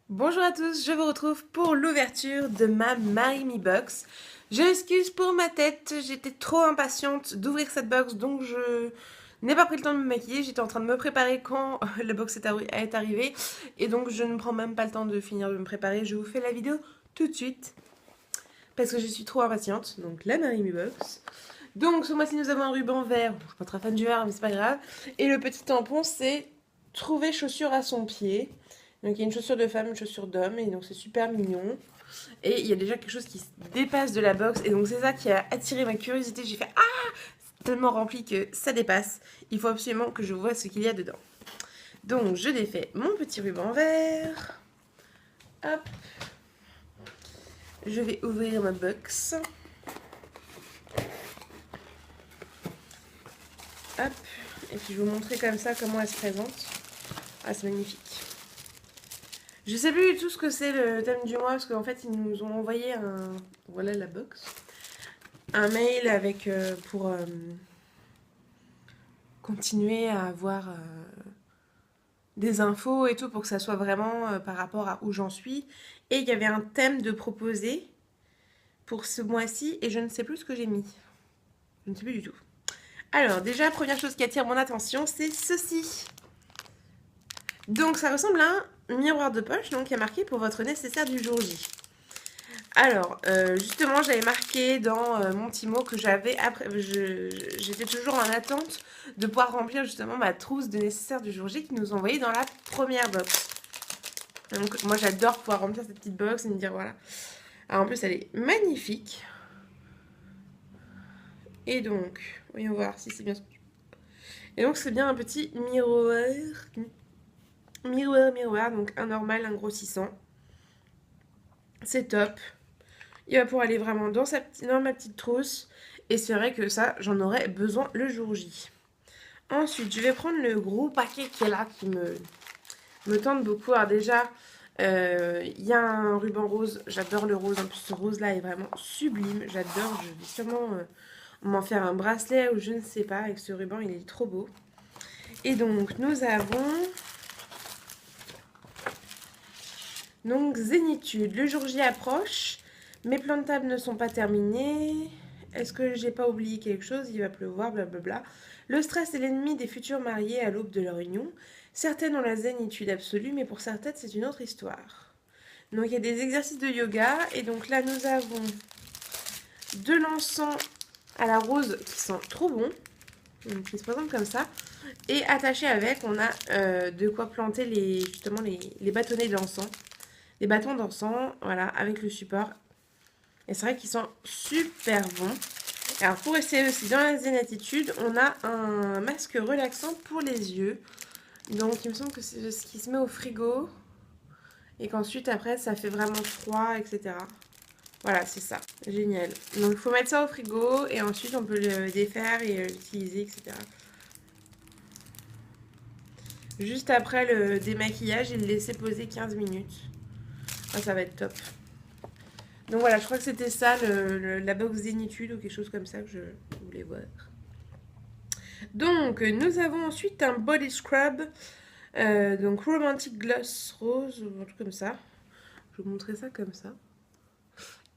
Bonjour à tous, je vous retrouve pour l'ouverture de ma Marimi Box. Je m'excuse pour ma tête, j'étais trop impatiente d'ouvrir cette box, donc je n'ai pas pris le temps de me maquiller. J'étais en train de me préparer quand la box est arrivée, et donc je ne prends même pas le temps de finir de me préparer. Je vous fais la vidéo tout de suite, parce que je suis trop impatiente. Donc la Marimi Box. Donc ce mois-ci nous avons un ruban vert, je suis pas très fan du vert mais c'est pas grave. Et le petit tampon c'est trouver chaussure à son pied. Donc il y a une chaussure de femme, une chaussure d'homme, et donc c'est super mignon. Et il y a déjà quelque chose qui se dépasse de la box, et donc c'est ça qui a attiré ma curiosité. J'ai fait ah, c'est tellement rempli que ça dépasse. Il faut absolument que je vois ce qu'il y a dedans. Donc je défais mon petit ruban vert. Hop. Je vais ouvrir ma box. Hop. Et puis je vais vous montrer comme ça comment elle se présente. Ah, c'est magnifique. Je sais plus du tout ce que c'est le thème du mois, parce qu'en fait ils nous ont envoyé un... Voilà la box. Un mail avec pour continuer à avoir des infos et tout, pour que ça soit vraiment par rapport à où j'en suis. Et il y avait un thème de proposer pour ce mois-ci, et je ne sais plus ce que j'ai mis. Je ne sais plus du tout. Alors déjà, première chose qui attire mon attention, c'est ceci. Donc ça ressemble à un miroir de poche, donc il y a marqué pour votre nécessaire du jour J. Alors, justement, j'avais marqué dans mon petit mot que j'avais après, j'étais toujours en attente de pouvoir remplir justement ma trousse de nécessaire du jour J qu'ils nous ont envoyé dans la première box. Donc, moi, j'adore pouvoir remplir cette petite box et me dire voilà. Alors, en plus, elle est magnifique. Et donc, voyons voir si c'est bien. Et donc, c'est bien un petit miroir. Miroir, donc un normal, un grossissant. C'est top. Il va pouvoir aller vraiment dans ma petite trousse. Et c'est vrai que ça, j'en aurais besoin le jour J. Ensuite, je vais prendre le gros paquet qui est là, qui me tente beaucoup. Alors déjà, il y a un ruban rose. J'adore le rose. En plus, ce rose-là est vraiment sublime. J'adore. Je vais sûrement m'en faire un bracelet ou je ne sais pas. Avec ce ruban, il est trop beau. Et donc, nous avons... Donc, zénitude. Le jour J approche. Mes plans de table ne sont pas terminés. Est-ce que j'ai pas oublié quelque chose? Il va pleuvoir, blablabla. Le stress est l'ennemi des futurs mariés à l'aube de leur union. Certaines ont la zénitude absolue, mais pour certaines, c'est une autre histoire. Donc, il y a des exercices de yoga. Et donc là, nous avons de l'encens à la rose qui sent trop bon. Donc, il se présente comme ça. Et attaché avec, on a de quoi planter justement les bâtonnets d'encens. Les bâtons d'encens, voilà, avec le support. Et c'est vrai qu'ils sont super bons. Alors pour essayer aussi dans la zénitude, on a un masque relaxant pour les yeux. Donc il me semble que c'est ce qui se met au frigo. Et qu'ensuite après ça fait vraiment froid, etc. Voilà, c'est ça. Génial. Donc il faut mettre ça au frigo et ensuite on peut le défaire et l'utiliser, etc. Juste après le démaquillage et le laisser poser 15 minutes. Ah, ça va être top. Donc voilà, je crois que c'était ça, la box zénitude ou quelque chose comme ça que je voulais voir. Donc, nous avons ensuite un body scrub, donc Romantic Gloss Rose, ou un truc comme ça. Je vais vous montrer ça comme ça.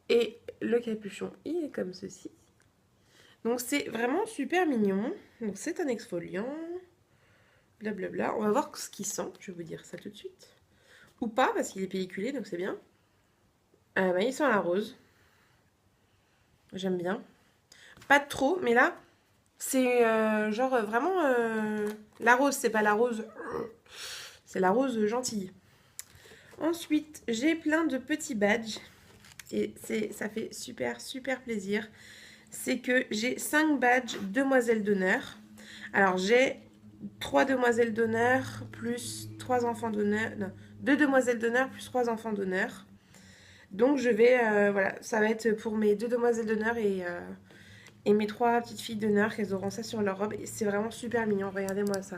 Et le capuchon, il est comme ceci. Donc, c'est vraiment super mignon. Donc, c'est un exfoliant. Blablabla. On va voir ce qu'il sent, je vais vous dire ça tout de suite. Ou pas, parce qu'il est pelliculé, donc c'est bien. Bah, il sent la rose. J'aime bien. Pas trop, mais là, c'est genre vraiment la rose, c'est pas la rose, c'est la rose gentille. Ensuite, j'ai plein de petits badges et ça fait super plaisir. C'est que j'ai 5 badges demoiselles d'honneur. Alors j'ai 3 demoiselles d'honneur plus 3 enfants d'honneur, non, 2 demoiselles d'honneur plus 3 enfants d'honneur. Donc je vais, voilà, ça va être pour mes 2 demoiselles d'honneur et mes 3 petites filles d'honneur, qu'elles auront ça sur leur robe. Et c'est vraiment super mignon, regardez-moi ça.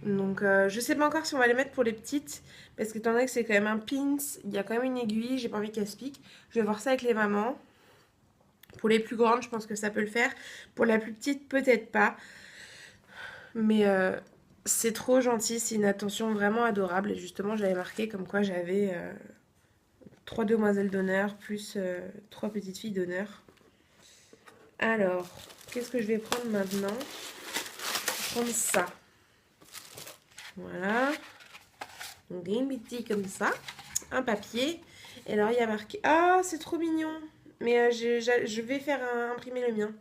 Donc je sais pas encore si on va les mettre pour les petites, parce qu'étant donné que c'est quand même un pins, il y a quand même une aiguille, j'ai pas envie qu'elle se pique. Je vais voir ça avec les mamans. Pour les plus grandes, je pense que ça peut le faire. Pour la plus petite, peut-être pas. Mais C'est trop gentil, c'est une attention vraiment adorable. Et justement, j'avais marqué comme quoi j'avais 3 demoiselles d'honneur plus 3 petites filles d'honneur. Alors, qu'est-ce que je vais prendre maintenant? Je vais prendre ça. Voilà. Donc, une petit comme ça. Un papier. Et alors, il y a marqué... Ah, c'est trop mignon. Mais je vais faire imprimer le mien.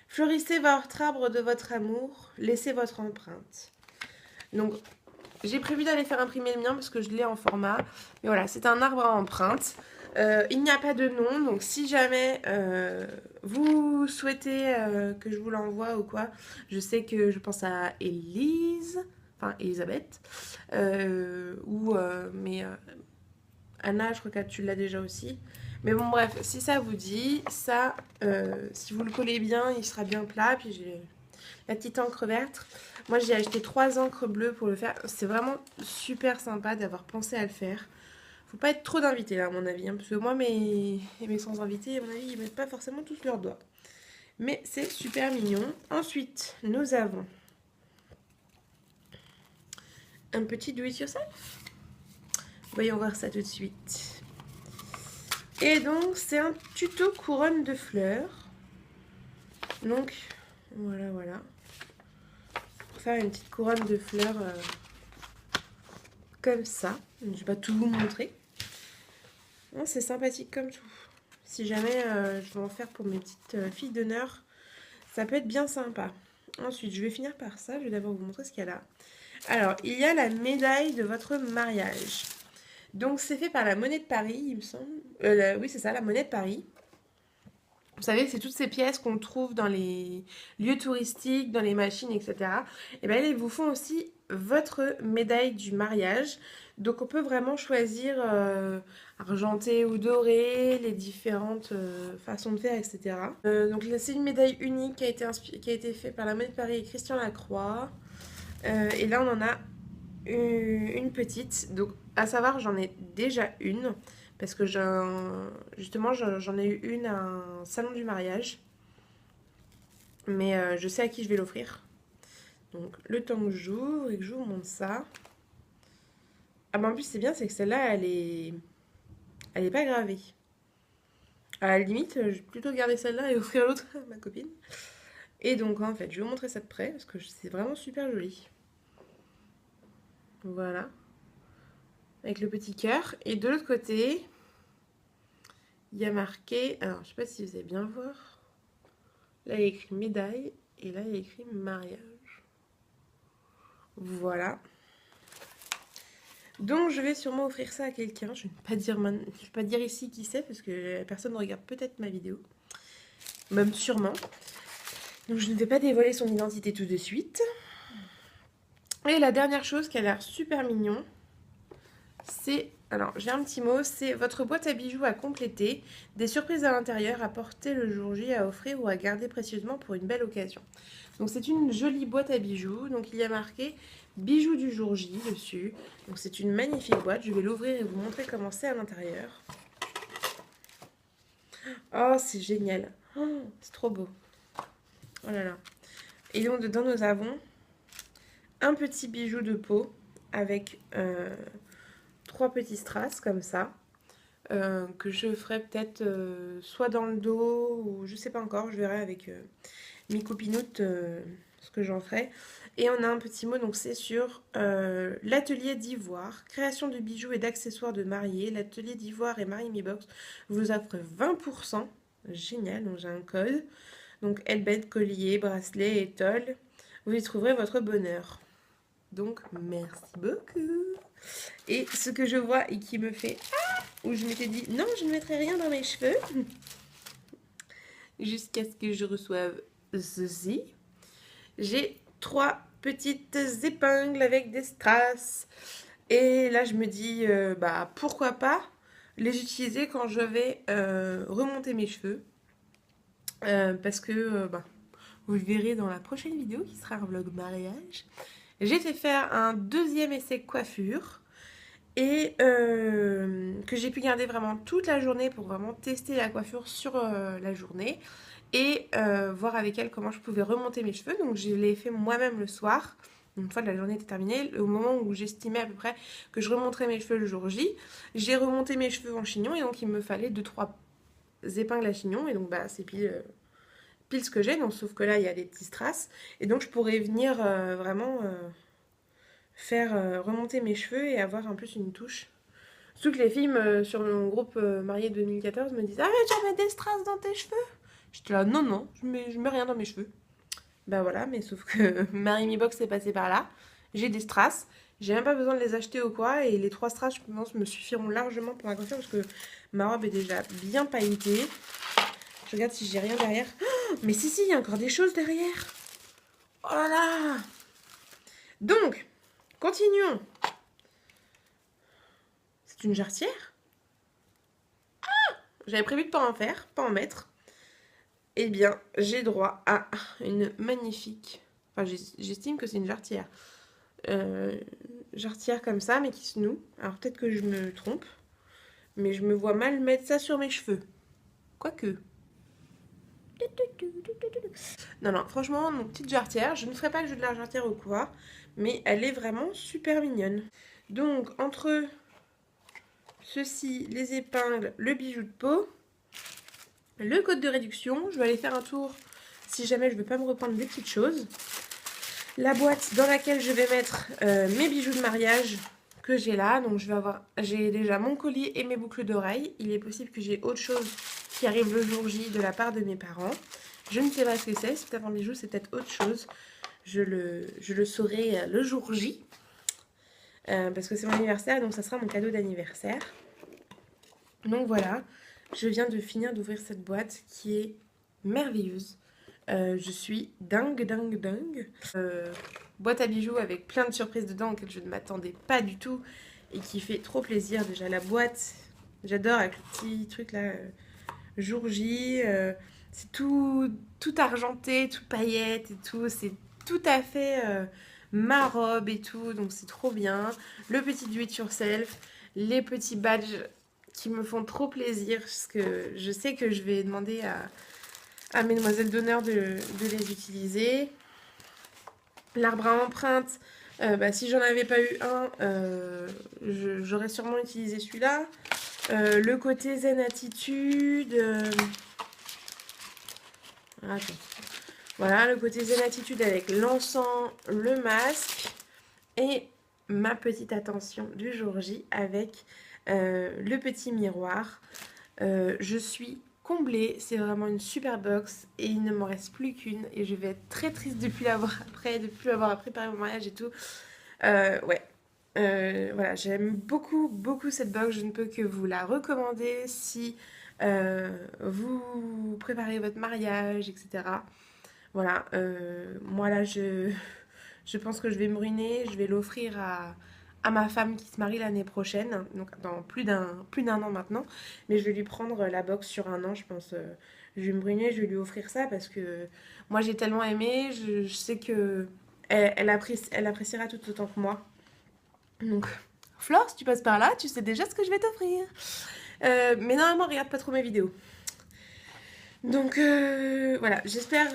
Fleurissez votre arbre de votre amour. Laissez votre empreinte. Donc, j'ai prévu d'aller faire imprimer le mien parce que je l'ai en format. Mais voilà, c'est un arbre à empreinte. Il n'y a pas de nom, donc si jamais vous souhaitez que je vous l'envoie ou quoi, je sais que je pense à Élise, enfin Elisabeth, mais Anna, je crois que tu l'as déjà aussi. Mais bon, bref, si ça vous dit, ça, si vous le collez bien, il sera bien plat. Puis j'ai la petite encre verte. Moi, j'ai acheté 3 encres bleues pour le faire. C'est vraiment super sympa d'avoir pensé à le faire. Faut pas être trop d'invités là, à mon avis. Hein, parce que moi, mes sans invités, à mon avis, ils mettent pas forcément tous leurs doigts. Mais c'est super mignon. Ensuite, nous avons un petit do it yourself. Voyons voir ça tout de suite. Et donc, c'est un tuto couronne de fleurs. Donc, voilà, voilà. Pour faire une petite couronne de fleurs comme ça. Je ne vais pas tout vous montrer. C'est sympathique comme tout. Si jamais je vais en faire pour mes petites filles d'honneur, ça peut être bien sympa. Ensuite, je vais finir par ça. Je vais d'abord vous montrer ce qu'il y a là. Alors, il y a la médaille de votre mariage. Donc, c'est fait par la Monnaie de Paris, il me semble. Oui, c'est ça, la Monnaie de Paris. Vous savez, c'est toutes ces pièces qu'on trouve dans les lieux touristiques, dans les machines, etc. Et bien, ils vous font aussi votre médaille du mariage. Donc, on peut vraiment choisir argenté ou doré, les différentes façons de faire, etc. Donc, là, c'est une médaille unique qui a été faite par la Monnaie de Paris et Christian Lacroix. Et là, on en a une petite. Donc, à savoir, j'en ai déjà une. Parce que justement, j'en ai eu une à un salon du mariage. Mais je sais à qui je vais l'offrir. Donc, le temps que j'ouvre et que je vous montre ça. Ah bah en plus, c'est bien, c'est que celle-là, elle est pas gravée. À la limite, je vais plutôt garder celle-là et offrir l'autre à ma copine. Et donc, en fait, je vais vous montrer ça de près parce que c'est vraiment super joli. Voilà. Avec le petit cœur. Et de l'autre côté, il y a marqué... Alors, je sais pas si vous allez bien voir. Là, il y a écrit médaille. Et là, il y a écrit mariage. Voilà. Donc, je vais sûrement offrir ça à quelqu'un. Je ne vais pas dire ici qui c'est parce que personne ne regarde peut-être ma vidéo. Même sûrement. Donc, je ne vais pas dévoiler son identité tout de suite. Et la dernière chose qui a l'air super mignon, c'est... Alors, j'ai un petit mot, c'est votre boîte à bijoux à compléter, des surprises à l'intérieur à porter le jour J, à offrir ou à garder précieusement pour une belle occasion. Donc, c'est une jolie boîte à bijoux. Donc, il y a marqué bijoux du jour J dessus. Donc, c'est une magnifique boîte. Je vais l'ouvrir et vous montrer comment c'est à l'intérieur. Oh, c'est génial. Oh, c'est trop beau. Oh là là. Et donc, dedans, nous avons un petit bijou de peau avec... 3 petits strass comme ça que je ferai peut-être soit dans le dos ou je sais pas encore, je verrai avec mes copinoutes ce que j'en ferai. Et on a un petit mot, donc c'est sur l'atelier d'ivoire, création de bijoux et d'accessoires de mariés. L'atelier d'ivoire et Marie Me Box vous offre 20%. Génial, donc j'ai un code. Donc Elbed, collier, bracelet, étole. Vous y trouverez votre bonheur. Donc merci beaucoup. Et ce que je vois et qui me fait où je m'étais dit non, je ne mettrai rien dans mes cheveux jusqu'à ce que je reçoive ceci. J'ai 3 petites épingles avec des strass. Et là, je me dis bah pourquoi pas les utiliser quand je vais remonter mes cheveux. Parce que vous le verrez dans la prochaine vidéo qui sera un vlog mariage. J'ai fait faire un deuxième essai coiffure. Et que j'ai pu garder vraiment toute la journée pour vraiment tester la coiffure sur la journée et voir avec elle comment je pouvais remonter mes cheveux. Donc je l'ai fait moi-même le soir Une fois que la journée était terminée, au moment où j'estimais à peu près que je remonterais mes cheveux le jour J, j'ai remonté mes cheveux en chignon et donc il me fallait 2-3 épingles à chignon et donc bah c'est pile ce que j'ai, donc sauf que là il y a des petits strass et donc je pourrais venir vraiment faire remonter mes cheveux et avoir en plus une touche. Surtout que les filles sur mon groupe marié 2014 me disent ah mais tu mets des strass dans tes cheveux. J'étais là non non je mets rien dans mes cheveux. Bah voilà, mais sauf que Marimi Box est passé par là. J'ai des strass. J'ai même pas besoin de les acheter ou quoi. Et les 3 strass, je pense, me suffiront largement pour accrocher parce que ma robe est déjà bien pailletée. Je regarde si j'ai rien derrière. Oh, mais si, il y a encore des choses derrière. Oh là là. Donc, continuons. C'est une jarretière. J'avais prévu de pas en faire, pas en mettre. Eh bien, j'ai droit à une magnifique... Enfin, j'estime que c'est une jarretière. Jarretière comme ça, mais qui se noue. Alors peut-être que je me trompe, mais je me vois mal mettre ça sur mes cheveux. Quoique. Non, non, franchement, mon petite jarretière, je ne ferai pas le jeu de la jarretière au quoi, mais elle est vraiment super mignonne. Donc, entre ceci, les épingles, le bijou de peau, le code de réduction, je vais aller faire un tour si jamais je ne veux pas me reprendre des petites choses. La boîte dans laquelle je vais mettre mes bijoux de mariage que j'ai là. Donc j'ai déjà mon collier et mes boucles d'oreilles. Il est possible que j'ai autre chose qui arrive le jour J de la part de mes parents. Je ne sais pas ce que c'est. C'est peut-être un bijou, c'est peut-être autre chose. Je le saurai le jour J. Parce que c'est mon anniversaire, donc ça sera mon cadeau d'anniversaire. Donc voilà, je viens de finir d'ouvrir cette boîte qui est merveilleuse. Je suis dingue. Boîte à bijoux avec plein de surprises dedans auxquelles je ne m'attendais pas du tout et qui fait trop plaisir. Déjà la boîte, j'adore avec le petit truc là, jour J. C'est tout argenté, tout paillettes et tout. C'est tout à fait ma robe et tout, donc c'est trop bien. Le petit do it yourself, les petits badges qui me font trop plaisir parce que je sais que je vais demander à mes demoiselles d'honneur de les utiliser. L'arbre à empreinte, si j'en avais pas eu un, j'aurais sûrement utilisé celui-là. Le côté zen attitude. Attends. Voilà, le côté zen attitude avec l'encens, le masque et ma petite attention du jour J avec le petit miroir. Je suis comblée, c'est vraiment une super box et il ne m'en reste plus qu'une et je vais être très triste de plus l'avoir préparé mon mariage et tout. Voilà, j'aime beaucoup cette box, je ne peux que vous la recommander si vous préparez votre mariage, etc. Voilà, moi là je pense que je vais me ruiner, je vais l'offrir à ma femme qui se marie l'année prochaine, donc dans plus d'un an maintenant, mais je vais lui prendre la box sur un an, je pense. Je vais me ruiner, je vais lui offrir ça parce que moi j'ai tellement aimé, je sais que elle appréciera tout autant que moi. Donc, Flore, si tu passes par là, tu sais déjà ce que je vais t'offrir. Mais normalement, regarde pas trop mes vidéos. Donc voilà, j'espère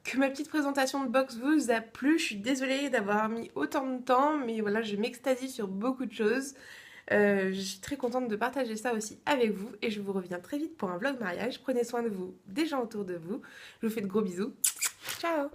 que ma petite présentation de box vous a plu. Je suis désolée d'avoir mis autant de temps, mais voilà, je m'extasie sur beaucoup de choses. Je suis très contente de partager ça aussi avec vous et je vous reviens très vite pour un vlog mariage. Prenez soin de vous, des gens autour de vous. Je vous fais de gros bisous. Ciao!